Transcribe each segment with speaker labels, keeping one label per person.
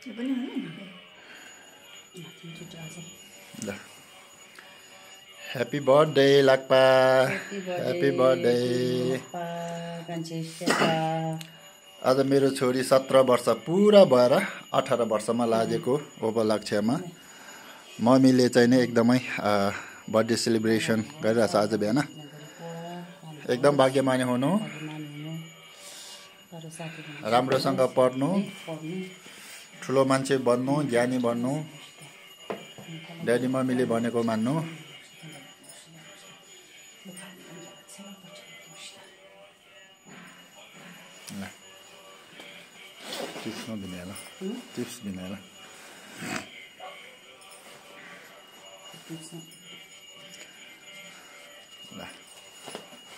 Speaker 1: त्यो पनि हो
Speaker 2: ल happy birthday Lakpa happy birthday आज मेरो छोरी 17 वर्ष पुरा भएर 18 वर्षमा लागेको उपलक्ष्यमा मम्मीले चाहिँ नि एकदमै बर्थडे सेलिब्रेसन गरिरहेछ आज बिहान एकदम भाग्यमानी हुनु राम्रोसँग पढ्नु ठुलो मान्छे बन्नु ज्ञानी बन्नु ड्याडी मम्मीले भनेको मान्नु टिप्स नदिने होला टिप्स दिने होला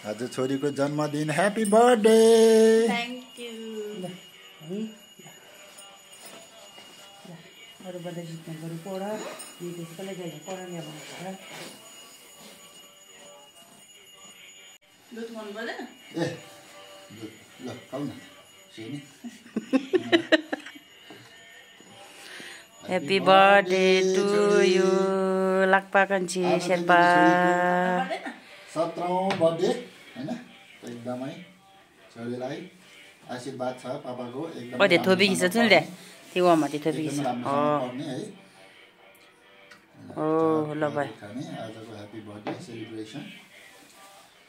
Speaker 2: आज छोरीको जन्मदिन ह्यापी बर्थडे
Speaker 1: थ्याङ्क यू
Speaker 3: अरू बर्थडे जित्ने गरौँ पढ त्यसकोलाई गएर पढाउने भन्नु
Speaker 1: दुध खानु पर्दैन
Speaker 2: ए ल खाऊ न सिनी
Speaker 3: happy birthday to you Lakpa Kanchhi Sherpa
Speaker 2: 17औं birthday हैन एकदमै छोरीलाई आशीर्वाद छ पापाको एकदम
Speaker 3: पढे थोपी खिच्छ नि रे त्यो माथि थोपी खिच्छ ओ ल भाइ
Speaker 2: आजको ह्यापी बर्थडे सेलिब्रेसन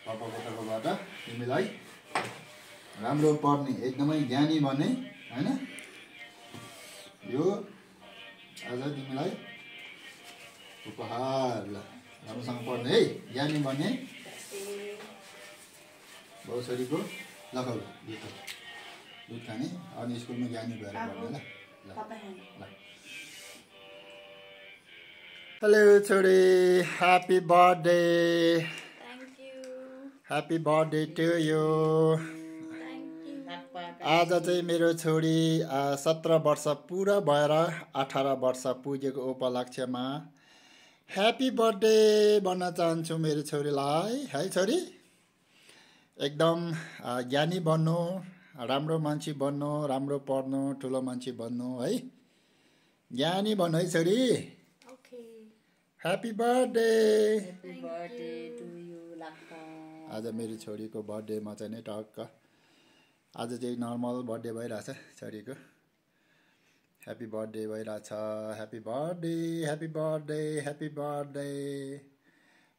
Speaker 2: पापाको तर्फबाट तिमीलाई राम्रो पढ्ने एकदमै ज्ञानी बन्ने हैन यो आज तिमीलाई उपहार ल राम्रोसँग पढ्ने है ज्ञानी बन्ने बाउ छोरीको लखाउ दुध खाने अनि स्कुलमा ज्ञानी भएर पढ्ने ल हेलो छोरी happy birthday happy birthday to you आज चाहिँ मेरो छोरी 17 वर्ष पुरा भएर 18 वर्ष पुगेको उपलक्ष्यमा ह्यापी बर्थडे भन्न चाहन्छु मेरो छोरीलाई है छोरी एकदम ज्ञानी बन्नु राम्रो मान्छे बन्नु राम्रो पढ्नु ठुलो मान्छे बन्नु है ज्ञानी बन्नु है छोरी happy birthday
Speaker 3: to you Lakpa
Speaker 2: आज मेरो छोरीको बर्थडेमा चाहिँ नि टक्क आज चाहिँ नर्मल बर्थडे भइरहेछ छोरीको ह्यापी बर्थडे भइरहेछ happy birthday happy birthday happy birthday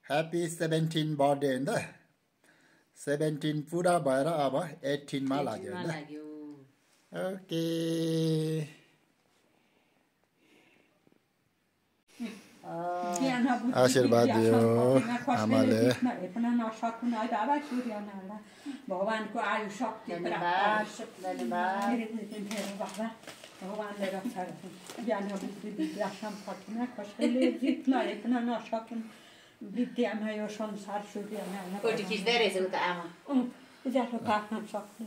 Speaker 2: happy 17 birthday होइन त 17 पुरा भएर अब 18 मा लाग्यो होइन ओके आशीर्वाद दियो आमाले
Speaker 4: भगवानको आयु शक्ति भगवानले रक्षा ज्ञान बुद्धि विद्या सम्पत्तिमा कसैले जित्न हेप्न नसकुन् विद्यामा यो संसार सूर्यमा उज्यालो पार्न सक्नु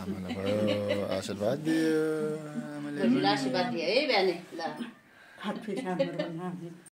Speaker 2: आमाले भयो आशीर्वाद दियो